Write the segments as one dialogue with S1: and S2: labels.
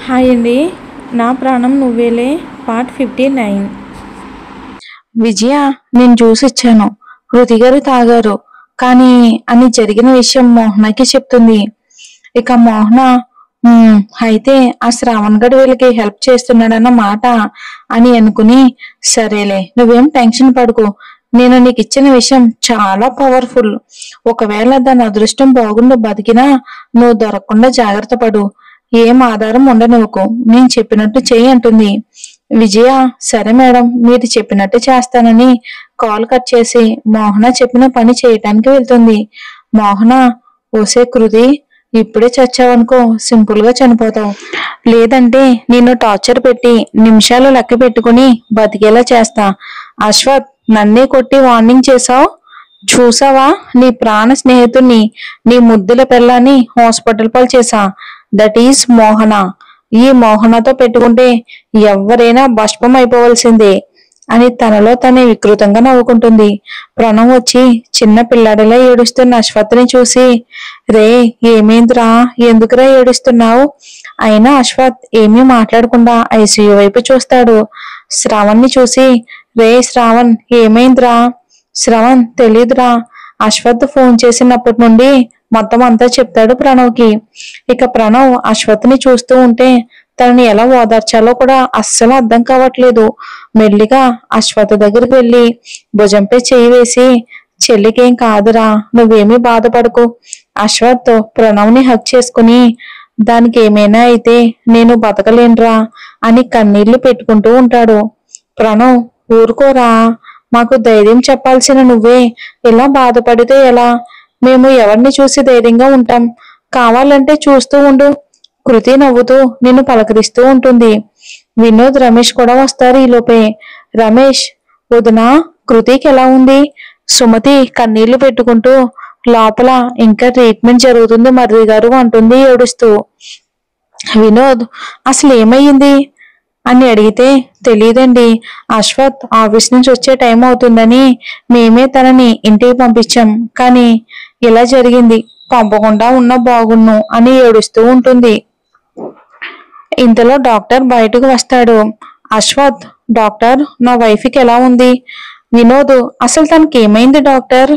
S1: Hi అండి. నా ప్రాణం నువ్వేలే పార్ట్ 59.
S2: విజయ, నేను జ్యూస్ ఇచ్చాను, కృతి గారు తాగారు, కానీ అని జరిగిన విషయం మోహనకి చెప్తుంది. ఇక మోహన అయితే ఆ శ్రావణ్ గడు వీళ్ళకి హెల్ప్ చేస్తున్నాడన్న మాట అని అనుకుని, సరేలే నువ్వేం టెన్షన్ పడుకో, నేను నీకు ఇచ్చిన విషయం చాలా పవర్ఫుల్. ఒకవేళ దాని అదృష్టం బాగుండి బతికినా నువ్వు దొరకకుండా జాగ్రత్త పడు, ఏం ఆధారం ఉండనివ్వకు, నేను చెప్పినట్టు చెయ్యి అంటుంది. విజయ సరే మేడం, మీరు చెప్పినట్టు చేస్తానని కాల్ కట్ చేసి మోహన చెప్పిన పని చేయటానికి వెళ్తుంది. మోహన, ఓసే కృతి, ఇప్పుడే చచ్చావనుకో సింపుల్ గా చనిపోతావు, లేదంటే నిన్ను టార్చర్ పెట్టి నిమిషాలు లెక్క పెట్టుకుని బతికేలా చేస్తా. అశ్వత్, నన్నే కొట్టి వార్నింగ్ చేసావు, చూసావా నీ ప్రాణ స్నేహితుడిని, నీ ముద్దుల పిల్లని హాస్పిటల్ పాలు చేసా. దట్ ఈస్ మోహన. ఈ మోహనతో పెట్టుకుంటే ఎవరైనా భస్మం అయిపోవలసిందే అని తనలో తనే వికృతంగా నవ్వుకుంటుంది. ప్రణవ్ వచ్చి చిన్న పిల్లాడిలా ఏడుస్తున్న అశ్వత్ని చూసి, రే ఏమైందిరా, ఎందుకురా ఏడుస్తున్నావు? అయినా అశ్వత్ ఏమీ మాట్లాడకుండా ఐసీయూ వైపు చూస్తాడు. శ్రావణ్ని చూసి, రే శ్రావణ్ ఏమైందిరా? శ్రవణ్, తెలీదురా, అశ్వత్ ఫోన్ చేసినప్పటి నుండి మొత్తం అంతా చెప్తాడు ప్రణవ్కి. ఇక ప్రణవ్ అశ్వత్ని చూస్తూ ఉంటే తనని ఎలా ఓదార్చాలో కూడా అస్సలు అర్థం కావట్లేదు. మెల్లిగా అశ్వత్ దగ్గరికి వెళ్ళి భుజంపై చేయి వేసి, చెల్లికేం కాదురా, నువ్వేమీ బాధపడకు. అశ్వత్ ప్రణవ్ని హక్ చేసుకుని, దానికి ఏమైనా అయితే నేను బతకలేనురా అని కన్నీళ్లు పెట్టుకుంటూ ఉంటాడు. ప్రణవ్, ఊరుకోరా, మాకు ధైర్యం చెప్పాల్సిన నువ్వే ఇలా బాధపడితే ఎలా? మేము ఎవరిని చూసి ధైర్యంగా ఉంటాం? కావాలంటే చూస్తూ ఉండు. కృతి నవ్వుతూ నిన్ను పలకరిస్తూ ఉంటుంది. వినోద్, రమేష్ కూడా వస్తారు ఈలోపే. రమేష్, వదినా, కృతికి ఎలా ఉంది? సుమతి కన్నీళ్లు పెట్టుకుంటూ, లోపల ఇంకా ట్రీట్మెంట్ జరుగుతుంది మర్రి గారు అంటుంది ఏడుస్తూ. వినోద్, అసలు ఏమయ్యింది అని అడిగితే, తెలియదండి, అశ్వత్ ఆఫీస్ నుంచి వచ్చే టైం అవుతుందని మేమే తనని ఇంటికి పంపించాం, కానీ ఇలా జరిగింది, పంపకుండా ఉన్న బాగున్ను అని ఏడుస్తూ ఉంటుంది. ఇంతలో డాక్టర్ బయటకు వస్తాడు. అశ్వత్, డాక్టర్, నా వైఫ్కి ఎలా ఉంది? వినోద్, అసలు తనకి ఏమైంది డాక్టర్?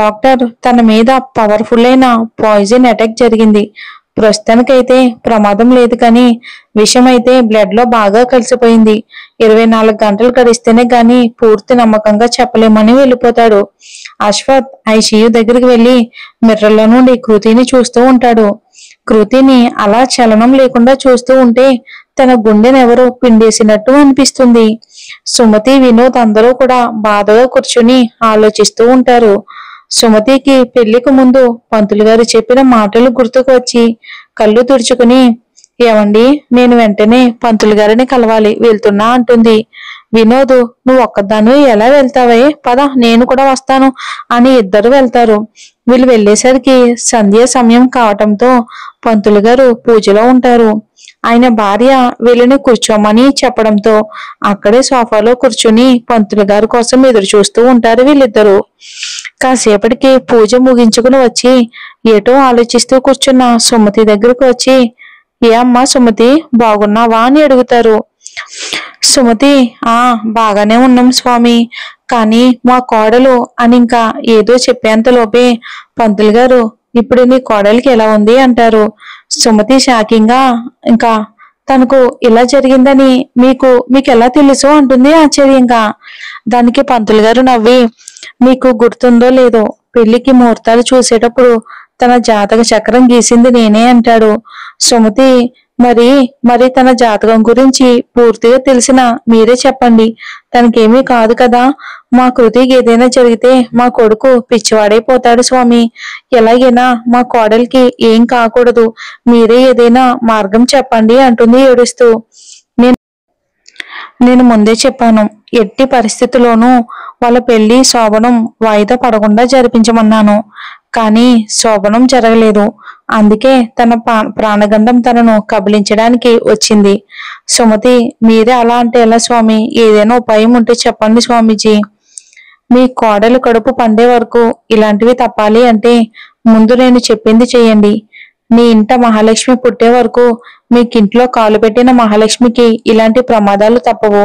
S2: డాక్టర్, తన మీద పవర్ఫుల్ అయిన పాయిజన్ అటాక్ జరిగింది, ప్రస్తుతానికైతే ప్రమాదం లేదు, కానీ విషం అయితే బ్లడ్ లో బాగా కలిసిపోయింది, 24 గంటలు గడిస్తేనే గాని పూర్తి నమ్మకంగా చెప్పలేమని వెళ్ళిపోతాడు. అశ్వత్ ఐసీయూ దగ్గరికి వెళ్లి మిర్రర్లో నుండి కృతిని చూస్తూ ఉంటాడు. కృతిని అలా చలనం లేకుండా చూస్తూ ఉంటే తన గుండెనెవరో పిండేసినట్టు అనిపిస్తుంది. సుమతి, వినోద్ అందరూ కూడా బాధగా కూర్చుని ఆలోచిస్తూ ఉంటారు. సుమతికి పెళ్లికి ముందు పంతులు గారు చెప్పిన మాటలు గుర్తుకు వచ్చి కళ్ళు తుడుచుకుని, ఏమండి, నేను వెంటనే పంతులు గారిని కలవాలి, వెళ్తున్నా అంటుంది. వినోద్, నువ్వు ఒక్కదాను ఎలా వెళ్తావే, పద నేను కూడా వస్తాను అని ఇద్దరు వెళ్తారు. వీళ్ళు వెళ్లేసరికి సంధ్య సమయం కావటంతో పంతులు గారు పూజలో ఉంటారు. ఆయన భార్య వీళ్ళని కూర్చోమని చెప్పడంతో అక్కడే సోఫాలో కూర్చుని పంతులు గారి కోసం ఎదురు చూస్తూ ఉంటారు వీళ్ళిద్దరు. కాసేపటికి పూజ ముగించుకుని వచ్చి ఏటో ఆలోచిస్తూ కూర్చున్న సుమతి దగ్గరకు వచ్చి, ఏ అమ్మా సుమతి, బాగున్నావా అని అడుగుతారు. సుమతి, బాగానే ఉన్నాం స్వామి, కానీ మా కోడలు అని ఇంకా ఏదో చెప్పేంతలోపే పంతులు గారు, ఇప్పుడు నీ కోడలికి ఎలా ఉంది అంటారు. సుమతి షాకింగ్గా, ఇంకా తనకు ఇలా జరిగిందని మీకు ఎలా తెలుసు అంటుంది ఆశ్చర్యంగా. దానికి పంతులు గారు నవ్వి, మీకు గుర్తుందో లేదో, పెళ్లికి ముహూర్తాలు చూసేటప్పుడు తన జాతక చక్రం గీసింది నేనే అంటాడు. సుమతి, మరి తన జాతకం గురించి పూర్తిగా తెలిసిన మీరే చెప్పండి, తనకేమీ కాదు కదా, మా కృతికి ఏదైనా జరిగితే మా కొడుకు పిచ్చివాడైపోతాడు స్వామి, ఎలాగైనా మా కోడలికి ఏం కాకూడదు, మీరే ఏదైనా మార్గం చెప్పండి అంటుంది ఏడుస్తూ. నేను ముందే చెప్పాను, ఎట్టి పరిస్థితుల్లోనూ వాళ్ళ పెళ్లి శోభనం వాయిదా పడకుండా జరిపించమన్నాను, కానీ శోభనం జరగలేదు, అందుకే తన ప్రాణగండం తనను కబలించడానికి వచ్చింది. సుమతి, మీరే అలా అంటే ఎలా స్వామి, ఏదైనా ఉపాయం ఉంటే చెప్పండి స్వామీజీ. మీ కోడలు కడుపు పండే వరకు ఇలాంటివి తప్పాలి అంటే ముందు నేను చెప్పింది చెయ్యండి, నీ ఇంట మహాలక్ష్మి పుట్టే వరకు మీకింట్లో కాలు పెట్టిన మహాలక్ష్మికి ఇలాంటి ప్రమాదాలు తప్పవు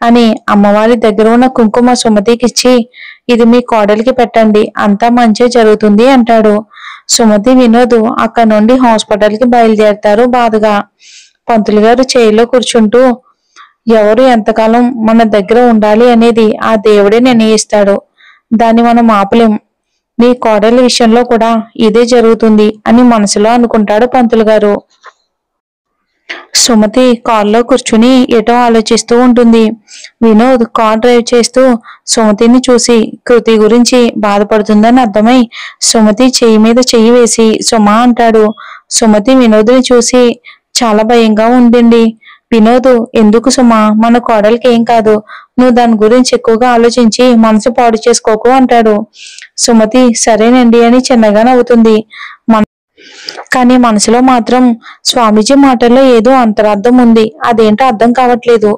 S2: అని అమ్మవారి దగ్గర ఉన్న కుంకుమ సుమతికిచ్చి, ఇది మీ కోడలికి పెట్టండి, అంతా మంచి జరుగుతుంది అంటాడు. సుమతి వినోద్ అక్కడ నుండి హాస్పిటల్కి బయలుదేరతారు బాధగా. పంతులు గారు చైర్లో కూర్చుంటూ, ఎవరు ఎంతకాలం మన దగ్గర ఉండాలి అనేది ఆ దేవుడే నిర్ణయిస్తాడు, దాన్ని మనం ఆపలేం. నీ కోడలి విషయంలో కూడా ఇదే జరుగుతుంది అని మనసులో అనుకుంటాడు పంతులు గారు. సుమతి కారులో కూర్చుని ఏటో ఆలోచిస్తూ ఉంటుంది. వినోద్ కార్ డ్రైవ్ చేస్తూ సుమతిని చూసి కృతి గురించి బాధపడుతుందని అర్థమై సుమతి చెయ్యి మీద చెయ్యి వేసి సుమా అంటాడు. సుమతి వినోద్ని చూసి, చాలా భయంగా ఉందండి. వినోద్, ఎందుకు సుమా, మన కోడలికి ఏం కాదు, నువ్వు దాని గురించి ఎక్కువగా ఆలోచించి మనసు పాడు చేసుకోకు అంటాడు. సుమతి సరేనండి అని చిన్నగా నవ్వుతుంది. కానీ మనసులో మాత్రం స్వామీజీ మాటల్లో ఏదో అంతరార్థం ఉంది, అదేంటో అర్థం కావట్లేదు.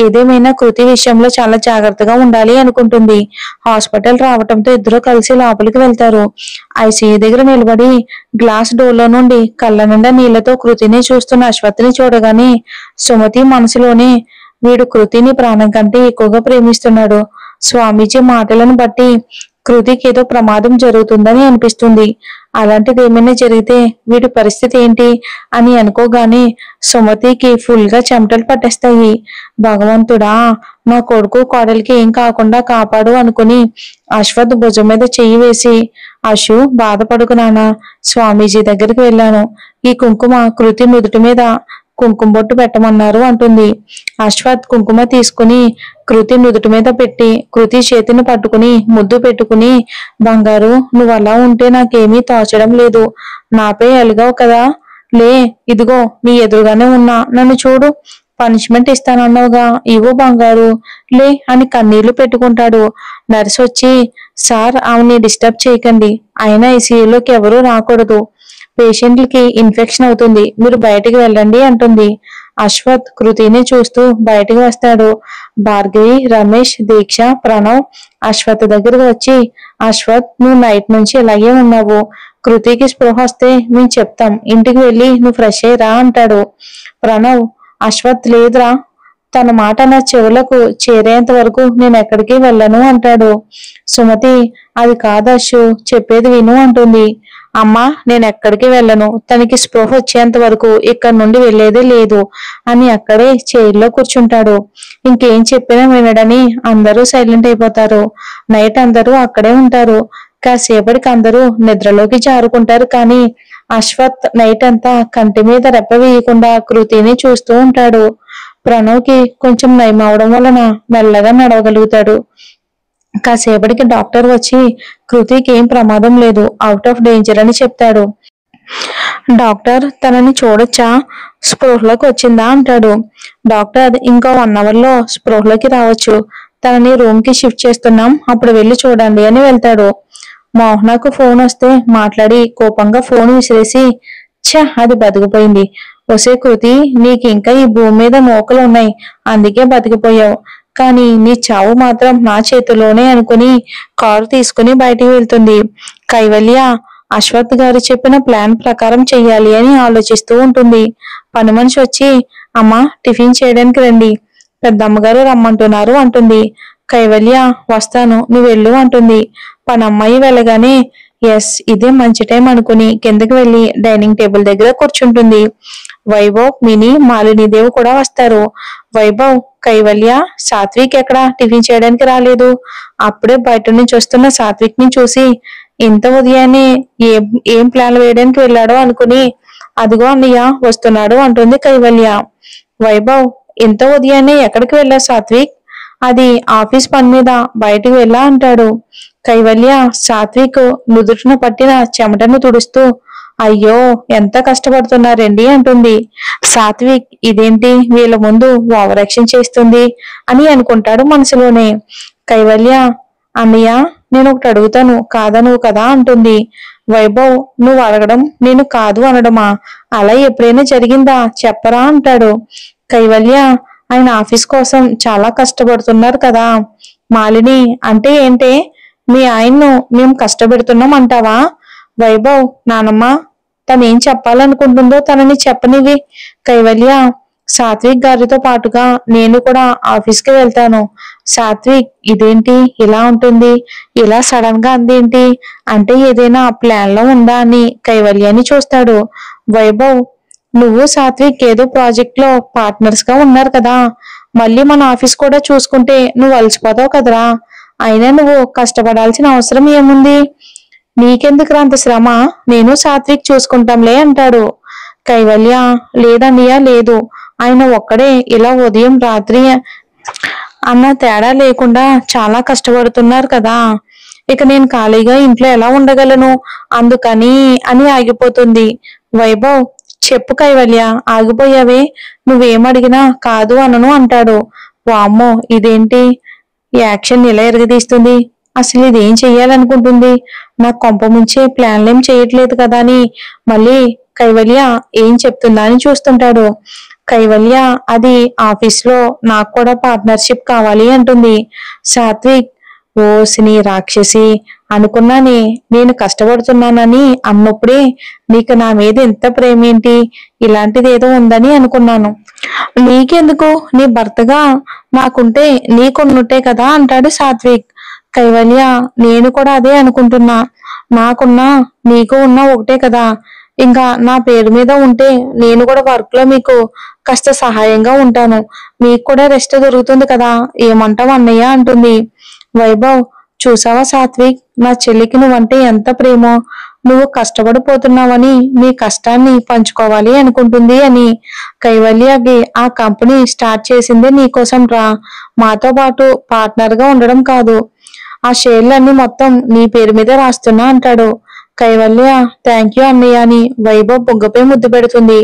S2: ఏదేమైనా కృతి విషయంలో చాలా జాగ్రత్తగా ఉండాలి అనుకుంటుంది. హాస్పిటల్ రావటంతో ఇద్దరు కలిసి లోపలికి వెళ్తారు. ఐసీయూ దగ్గర నిలబడి గ్లాస్ డోర్లో నుండి కళ్ళ నిండా నీళ్లతో కృతిని చూస్తున్న అశ్వత్ని చూడగానే సుమతి మనసులోనే, వీడు కృతిని ప్రాణం కంటే ఎక్కువగా ప్రేమిస్తున్నాడు. స్వామీజీ మాటలను బట్టి కృతికి ఏదో ప్రమాదం జరుగుతుందని అనిపిస్తుంది. అలాంటిది ఏమైనా జరిగితే వీడి పరిస్థితి ఏంటి అని అనుకోగానే సుమతికి ఫుల్ గా చెమటలు పట్టేస్తాయి. భగవంతుడా, నా కొడుకు కోడలికి ఏం కాకుండా కాపాడు అనుకుని అశ్వత్ భుజం మీద చెయ్యి వేసి, అశు బాధపడుకు నాన్న, స్వామీజీ దగ్గరికి వెళ్ళాను, ఈ కుంకుమ కృతి నుదుటి మీద కుంకుమ బొట్టు పెట్టమన్నారు అంటుంది. అశ్వత్ కుంకుమ తీసుకుని కృతి నుదుటి మీద పెట్టి కృతి చేతిని పట్టుకుని ముద్దు పెట్టుకుని, బంగారు, నువ్వు అలా ఉంటే నాకేమీ తోచడం లేదు, నాపై అలిగావు కదా, లే ఇదిగో నీ ఎదురుగానే ఉన్నా, నన్ను చూడు, పనిష్మెంట్ ఇస్తానన్నావుగా, ఇవ్వు బంగారు, లే అని కన్నీళ్లు పెట్టుకుంటాడు. నర్స్ వచ్చి, సార్ ఆమెని డిస్టర్బ్ చేయకండి, అయినా ఐసీయూలోకి ఎవరూ రాకూడదు, పేషెంట్లకి ఇన్ఫెక్షన్ అవుతుంది, మీరు బయటికి వెళ్ళండి అంటుంది. అశ్వత్ కృతిని చూస్తూ బయటికి వస్తాడు. భార్గవి, రమేష్, దీక్ష, ప్రణవ్ అశ్వత్ దగ్గరకు వచ్చి, అశ్వత్, నువ్వు నైట్ నుంచి ఇలాగే ఉన్నావు, కృతికి స్పృహ వస్తే మేము చెప్తాం, ఇంటికి వెళ్ళి నువ్వు ఫ్రెష్ అయ్యిరా అంటాడు. ప్రణవ్, అశ్వత్ లేదురా, తన మాట నా చెవులకు చేరేంత వరకు నేను ఎక్కడికి వెళ్ళను అంటాడు. సుమతి, అది కాదు అశు, చెప్పేది విను అంటుంది. అమ్మా, నేను ఎక్కడికి వెళ్ళను, తనకి స్పృహ వచ్చేంత వరకు ఇక్కడి నుండి వెళ్లేదే లేదు అని అక్కడే చైర్లో కూర్చుంటాడు. ఇంకేం చెప్పినా వినడని అందరూ సైలెంట్ అయిపోతారు. నైట్ అందరూ అక్కడే ఉంటారు. కాసేపటికి అందరూ నిద్రలోకి జారుకుంటారు. కానీ అశ్వత్ నైట్ అంతా కంటి మీద రెప్ప వేయకుండా కృతిని చూస్తూ ఉంటాడు. ప్రణవ్కి కొంచెం నయం అవడం వలన మెల్లగా నడవగలుగుతాడు. కాసేపటికి డాక్టర్ వచ్చి కృతికి ఏం ప్రమాదం లేదు, అవుట్ ఆఫ్ డేంజర్ అని చెప్తాడు. డాక్టర్, తనని చూడొచ్చా, స్పృహలోకి వచ్చిందా అంటాడు. డాక్టర్, ఇంకో 1 అవర్లో స్పృహలోకి రావచ్చు, తనని రూమ్ కి షిఫ్ట్ చేస్తున్నాం, అప్పుడు వెళ్ళి చూడండి అని వెళ్తాడు. మోహనకు ఫోన్ వస్తే మాట్లాడి కోపంగా ఫోన్ విసిరేసి, అది బతికిపోయింది, ఒసే కృతి, నీకు ఇంకా ఈ భూమి మీద మోకలు ఉన్నాయి, అందుకే బతికిపోయావు, కానీ నీ చావు మాత్రం నా చేతిలోనే అనుకుని కారు తీసుకుని బయటికి వెళ్తుంది. కైవల్య అశ్వత్ గారు చెప్పిన ప్లాన్ ప్రకారం చెయ్యాలి అని ఆలోచిస్తూ ఉంటుంది. పని మనిషి వచ్చి, అమ్మ టిఫిన్ చేయడానికి రండి, పెద్దమ్మగారు రమ్మంటున్నారు అంటుంది. కైవల్య, వస్తాను, నువ్వు వెళ్ళు అంటుంది. పనమ్మాయి వెళ్ళగానే ఎస్, ఇదే మంచి టైం అనుకుని కిందకి వెళ్లి డైనింగ్ టేబుల్ దగ్గర కూర్చుంటుంది. వైభవ్, మినీ, మాలినీదేవి కూడా వస్తారు. వైభవ్, కైవల్య, సాత్విక్ ఎక్కడ టిఫిన్ చేయడానికి రాలేదు, అప్పుడే బయట నుంచి వస్తున్న సాత్విక్ ని చూసి, ఇంత ఉదయాన్నే ఏం ప్లాన్ వేయడానికి వెళ్ళాడో అనుకుని, అదిగో అన్నయ్య వస్తున్నాడు అంటుంది కైవల్య. వైభవ్, ఇంత ఉదయాన్నే ఎక్కడికి వెళ్ళా సాత్విక్, అది ఆఫీస్ పని మీద బయటికి వెళ్ళా అంటాడు. కైవల్య సాత్విక్ నుదుటిన పట్టిన చెమటను తుడుస్తూ, అయ్యో ఎంత కష్టపడుతున్నారండి అంటుంది. సాత్విక్, ఇదేంటి వీళ్ళ ముందు ఓవర్ యాక్షన్ చేస్తుంది అని అనుకుంటాడు మనసులోనే. కైవల్య, అన్నయ్య నేను ఒకటి అడుగుతాను, కాదనువు కదా అంటుంది. వైభవ్, నువ్వు అడగడం నేను కాదు అనడమా, అలా ఎప్పుడైనా జరిగిందా చెప్పరా అంటాడు. కైవల్య, ఆయన ఆఫీస్ కోసం చాలా కష్టపడుతున్నారు కదా. మాలిని, అంటే ఏంటే, మీ ఆయన్ను మేము కష్టపెడుతున్నాం అంటావా? వైభవ్, నానమ్మ తనేం చెప్పాలనుకుంటుందో తనని చెప్పనివి. కైవల్య, సాత్విక్ గారితో పాటుగా నేను కూడా ఆఫీస్కి వెళ్తాను. సాత్విక్, ఇదేంటి ఇలా ఉంటుంది, ఇలా సడన్ గా అందేంటి అంటే ఏదైనా ప్లాన్ లో ఉందా అని కైవల్యాన్ని చూస్తాడు. వైభవ్, నువ్వు సాత్విక్ ఏదో ప్రాజెక్ట్ లో పార్ట్నర్స్ గా ఉన్నారు కదా, మళ్ళీ మన ఆఫీస్ కూడా చూసుకుంటే నువ్వు అలసిపోతావు కదరా, అయినా నువ్వు కష్టపడాల్సిన అవసరం ఏముంది, నీకెందుకు అంత శ్రమ, నేను సాత్విక్ చూసుకుంటాంలే అంటాడు. కైవల్య, లేదన్నయ్య లేదు, ఆయన ఒక్కడే ఇలా ఉదయం రాత్రి అన్న తేడా లేకుండా చాలా కష్టపడుతున్నారు కదా, ఇక నేను ఖాళీగా ఇంట్లో ఎలా ఉండగలను, అందుకని అని ఆగిపోతుంది. వైభవ్, చెప్పు కైవల్య, ఆగిపోయావే, నువ్వేమడిగినా కాదు అనను అంటాడు. వామ్మో, ఇదేంటి యాక్షన్ ఇలా ఎరగదీస్తుంది, అసలు ఇదేం చెయ్యాలనుకుంటుంది, నాకు కొంప ముంచే ప్లాన్లేం చేయట్లేదు కదా అని మళ్ళీ కైవల్య ఏం చెప్తుందా అని చూస్తుంటాడు. కైవల్య, అది ఆఫీస్ లో నాకు కూడా పార్ట్నర్షిప్ కావాలి అంటుంది. సాత్విక్, ఓసిని రాక్షసి, అనుకున్నానే నేను కష్టపడుతున్నానని అన్నప్పుడే నీకు నా మీద ఎంత ప్రేమేంటి, ఇలాంటిది ఏదో ఉందని అనుకున్నాను, నీకెందుకు, నీ భర్తగా నాకుంటే నీకున్నట్టే కదా అంటాడు సాత్విక్. కైవల్య, నేను కూడా అదే అనుకుంటున్నా, నాకున్నా నీకు ఉన్నా ఒకటే కదా, ఇంకా నా పేరు మీద ఉంటే నేను కూడా వర్క్ లో మీకు కాస్త సహాయంగా ఉంటాను, మీకు కూడా రెస్ట్ దొరుకుతుంది కదా, ఏమంటావు అన్నయ్య అంటుంది. వైభవ్, చూసావా సాత్విక్, నా చెల్లికి నువ్వంటే ఎంత ప్రేమో, నువ్వు కష్టపడిపోతున్నావని నీ కష్టాన్ని పంచుకోవాలి అనుకుంటుంది అని. కైవల్యకి ఆ కంపెనీ స్టార్ట్ చేసిందే నీకోసం రా, మాతో పాటు పార్ట్నర్ గా ఉండడం కాదు, ఆ షేర్లన్నీ మొత్తం నీ పేరు మీద రాస్తున్నా అంటాడు. కైవల్య, థ్యాంక్ యూ అన్నయ్య అని వైభవ్ బొగ్గపై ముద్దు పెడుతుంది.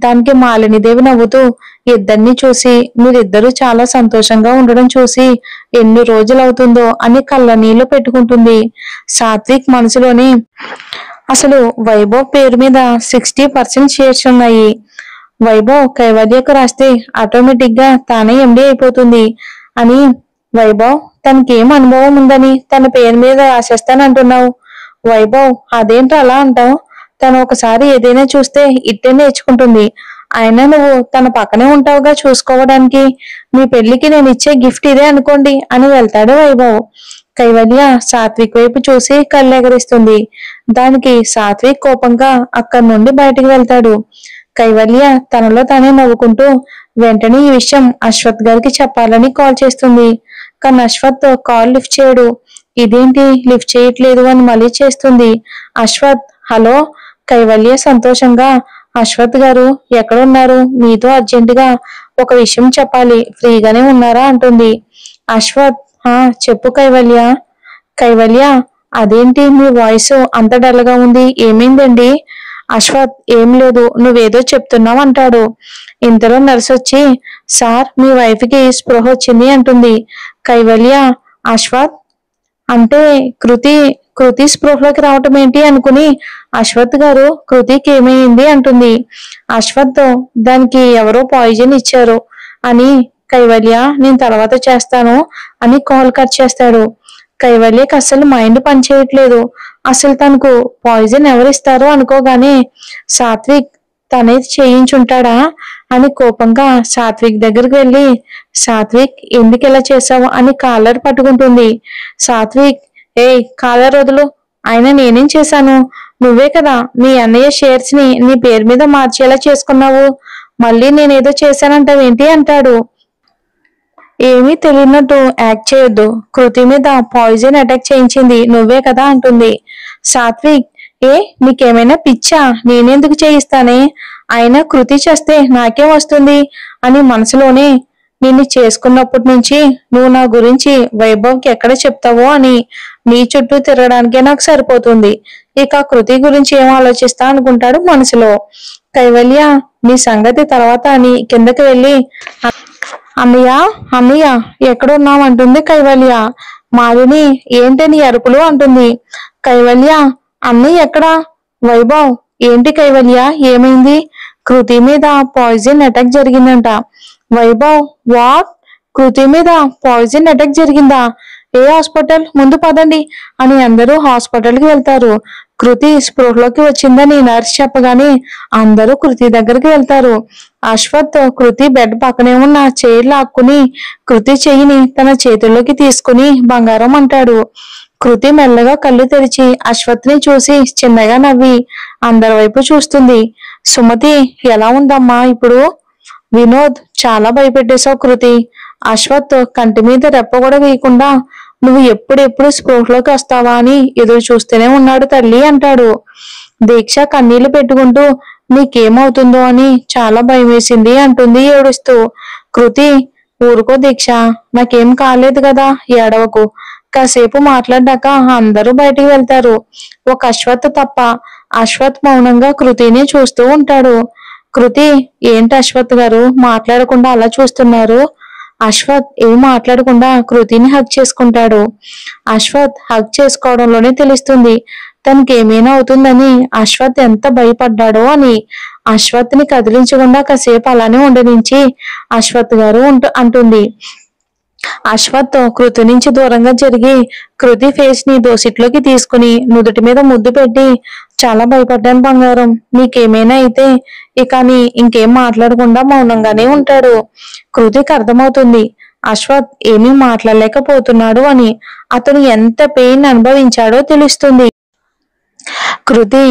S2: దానికి మాలినీదేవి నవ్వుతూ, ఇద్దరిని చూసి మీరిద్దరూ చాలా సంతోషంగా ఉండడం చూసి ఎన్ని రోజులవుతుందో అని కళ్ళ నీళ్లు పెట్టుకుంటుంది. సాత్విక్ మనసులోనే, అసలు వైభవ్ పేరు మీద 60% షేర్స్ ఉన్నాయి, వైభవ్ కైవల్యకు రాస్తే ఆటోమేటిక్ గా తానే ఎండి అయిపోతుంది అని. వైభవ్, తనకేం అనుభవం ఉందని తన పేరు మీద రాసేస్తానంటున్నావు, వైభవ్ అదేంటో అలా అంటావు, తను ఒకసారి ఏదైనా చూస్తే ఇట్టే నేర్చుకుంటుంది, అయినా నువ్వు తన పక్కనే ఉంటావుగా చూసుకోవడానికి, మీ పెళ్లికి నేను ఇచ్చే గిఫ్ట్ ఇదే అనుకోండి అని వెళ్తాడు వైభవ్. కైవల్య సాత్విక్ వైపు చూసి కళ్ళెగరిస్తుంది. దానికి సాత్విక్ కోపంగా అక్కడి నుండి బయటికి వెళ్తాడు. కైవల్య తనలో తానే నవ్వుకుంటూ వెంటనే ఈ విషయం అశ్వత్ గారికి చెప్పాలని కాల్ చేస్తుంది. కానీ అశ్వత్ కాల్ లిఫ్ట్ చేయడు. ఇదేంటి లిఫ్ట్ చేయట్లేదు అని మళ్ళీ చేస్తుంది. అశ్వత్, హలో. కైవల్య సంతోషంగా, అశ్వత్ గారు ఎక్కడున్నారు, మీతో అర్జెంటుగా ఒక విషయం చెప్పాలి, ఫ్రీగానే ఉన్నారా అంటుంది. అశ్వత్, చెప్పు కైవల్య. కైవల్య, అదేంటి మీ వాయిస్ అంత డల్ గా ఉంది, ఏమైందండి. అశ్వత్, ఏం లేదు, నువ్వేదో చెప్తున్నావు అంటాడు. ఇంతలో నర్సు వచ్చి, సార్ మీ వైఫ్ కి స్పృహ వచ్చింది అంటుంది. కైవల్య, అశ్వత్ అంటే కృతి స్పృహలోకి రావటం ఏంటి అనుకుని, అశ్వత్ గారు కృతికి ఏమైంది అంటుంది. అశ్వత్, దానికి ఎవరో పాయిజన్ ఇచ్చారు అని. కైవల్య, నేను తర్వాత చేస్తాను అని కాల్ కట్ చేస్తాడు. కైవల్యకి అసలు మైండ్ పనిచేయట్లేదు. అసలు తనకు పాయిజన్ ఎవరిస్తారో అనుకోగానే సాత్విక్ తనే చేయించుంటాడా అని కోపంగా సాత్విక్ దగ్గరికి వెళ్ళి, సాత్విక్ ఎందుకు ఇలా చేసావు అని కాలర్ పట్టుకుంటుంది. సాత్విక్, కాలర్ వదులు, ఆయన నేనేం చేశాను, నువ్వే కదా మీ అన్నయ్య షేర్స్ ని నీ పేరు మీద మార్చేలా చేసుకున్నావు, మళ్ళీ నేనేదో చేశానంటావేంటి అంటాడు. ఏమీ తెలియనట్టు యాక్ట్ చేయొద్దు, కృతి మీద పాయిజన్ అటాక్ చేయించింది నువ్వే కదా అంటుంది. సాత్విక్, నీకేమైనా పిచ్చా, నేనెందుకు చేయిస్తానే, అయినా కృతి చేస్తే నాకేం వస్తుంది అని మనసులోనే, నిన్ను చేసుకున్నప్పటి నుంచి నువ్వు నా గురించి వైభవ్కి ఎక్కడ చెప్తావో అని నీ చుట్టూ తిరగడానికే నాకు సరిపోతుంది, ఇక కృతి గురించి ఏం ఆలోచిస్తా అనుకుంటాడు మనసులో. కైవల్య, నీ సంగతి తర్వాత అని కిందకి వెళ్ళి, అన్నయ్య ఎక్కడున్నావు అంటుంది కైవల్య. మాలిని, ఏంటి నీ అరుపులు అంటుంది. కైవల్య, అన్నయ్య ఎక్కడా. వైభవ్, ఏంటి కైవల్య ఏమైంది, కృతి మీద పాయిజన్ అటాక్ జరిగిందంట. వైభవ్, వాట్, కృతి మీద పాయిజన్ అటాక్ జరిగిందా, ఏ హాస్పిటల్, ముందు పదండి అని అందరూ హాస్పిటల్ కి వెళ్తారు. కృతి స్పృహలోకి వచ్చిందని నర్స్ చెప్పగానే అందరూ కృతి దగ్గరికి వెళ్తారు. అశ్వత్ కృతి బెడ్ పక్కనే ఉన్న చైర్ లాక్కుని కృతి చెయ్యిని తన చేతుల్లోకి తీసుకుని బంగారం అంటాడు. కృతి మెల్లగా కళ్ళు తెరిచి అశ్వత్ ని చూసి చిన్నగా నవ్వి అందరి వైపు చూస్తుంది. సుమతి, ఎలా ఉందమ్మా ఇప్పుడు? వినోద్, చాలా భయపెట్టేశావు కృతి. అశ్వత్ కంటి మీద రెప్ప కూడా వేయకుండా నువ్వు ఎప్పుడెప్పుడు స్పృహలోకి వస్తావా అని ఎదురు చూస్తూనే ఉన్నాడు తల్లి అంటాడు. దీక్ష కన్నీళ్లు పెట్టుకుంటూ నీకేమవుతుందో అని చాలా భయం వేసింది అంటుంది ఏడుస్తూ. కృతి, ఊరుకో దీక్ష, నాకేం కాలేదు కదా, ఏడవకు. కాసేపు మాట్లాడ్డాక అందరూ బయటికి వెళ్తారు, ఒక అశ్వత్ తప్ప. అశ్వత్ మౌనంగా కృతిని చూస్తూ ఉంటాడు. కృతి, ఏంటి అశ్వత్ గారు మాట్లాడకుండా అలా చూస్తున్నారు? అశ్వత్ ఏం మాట్లాడకుండా కృతిని హగ్ చేసుకుంటాడు. అశ్వత్ హగ్ చేసుకోవడంలోనే తెలుస్తుంది తనకి ఏమైనా అవుతుందని అశ్వత్ ఎంత భయపడ్డాడో అని. అశ్వత్ ని కదిలించకుండా కాసేపు అలానే ఉండనించి అశ్వత్ గారు అంటుంది. అశ్వత్ కృతి నుంచి దూరంగా జరిగి కృతి ఫేస్ ని దోసిట్లోకి తీసుకుని నుదుటి మీద ముద్దు పెట్టి చాలా భయపడ్డాను బంగారం, నీకేమైనా అయితే ఇక అని ఇంకేం మాట్లాడకుండా మౌనంగానే ఉంటాడు. కృతికి అర్థమవుతుంది అశ్వత్ ఏమీ మాట్లాడలేకపోతున్నాడు అని. అతను ఎంత పెయిన్ అనుభవించాడో తెలుస్తుంది. కృతి,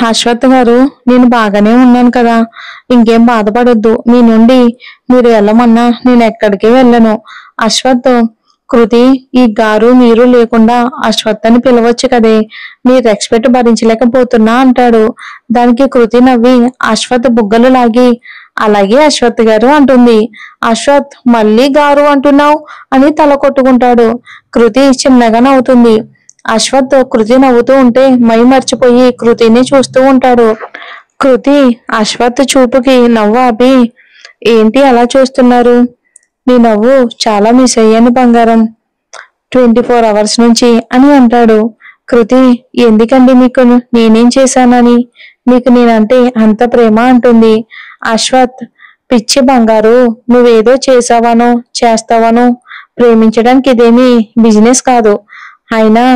S2: అశ్వత్ గారు, నేను బాగానే ఉన్నాను కదా, ఇంకేం బాధపడొద్దు. మీ నుండి మీరు వెళ్ళమన్నా నేను ఎక్కడికి వెళ్ళను. అశ్వత్, కృతి, ఈ గారు మీరు లేకుండా అశ్వత్ అని పిలవచ్చు కదే, నీ రెస్పెక్ట్ భరించలేకపోతున్నా అంటాడు. దానికి కృతి నవ్వి అశ్వత్ బుగ్గలు లాగి అలాగే అశ్వత్ గారు అంటుంది. అశ్వత్, మళ్ళీ గారు అంటున్నావు అని తల కొట్టుకుంటాడు. కృతి చిన్నగా నవ్వుతుంది. అశ్వత్ కృతి నవ్వుతూ ఉంటే మై మర్చిపోయి కృతిని చూస్తూ ఉంటాడు. కృతి అశ్వత్ చూపుకి నవ్వు ఆపి, ఏంటి అలా చూస్తున్నారు? నీ నవ్వు చాలా మిస్ అయ్యాను బంగారం, 24 hours నుంచి అని అంటాడు. కృతి, ఎందుకండి మీకు నేనేం చేశానని? మీకు నేనంటే అంత ప్రేమ అంటుంది. అశ్వత్, పిచ్చి బంగారు, నువ్వేదో చేసావానో చేస్తావానో, ప్రేమించడానికి ఇదేమీ బిజినెస్ కాదు. అయినా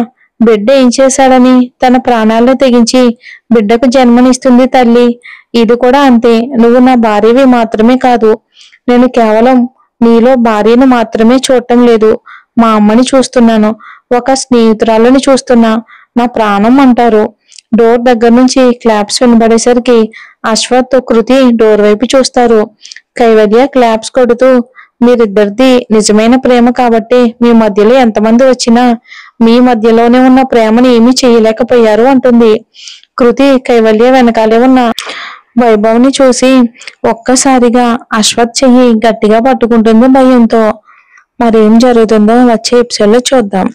S2: బిడ్డ ఏం చేశాడని తన ప్రాణాలను తెగించి బిడ్డకు జన్మనిస్తుంది తల్లి. ఇది కూడా అంతే. నువ్వు నా భార్యవి మాత్రమే కాదు, నేను కేవలం నీలో భార్యను మాత్రమే చూడటం లేదు, మా అమ్మని చూస్తున్నాను, ఒక స్నేహితురాలని చూస్తున్నా, నా ప్రాణం అంటారు. డోర్ దగ్గర నుంచి క్లాప్స్ వినబడేసరికి అశ్వత్ కృతి డోర్ వైపు చూస్తారు. కైవల్య క్లాప్స్ కొడుతూ, మీరిద్దరిది నిజమైన ప్రేమ కాబట్టి మీ మధ్యలో ఎంతమంది వచ్చినా మీ మధ్యలోనే ఉన్న ప్రేమని ఏమీ చేయలేకపోయారు అంటుంది. కృతి కైవల్య వెనకాలే ఉన్న వైభవ్ని చూసి ఒక్కసారిగా అశ్వత్ చెయ్యి గట్టిగా పట్టుకుంటుంది భయంతో. మరేం జరుగుతుందో వచ్చే ఎపిసోడ్లో చూద్దాం.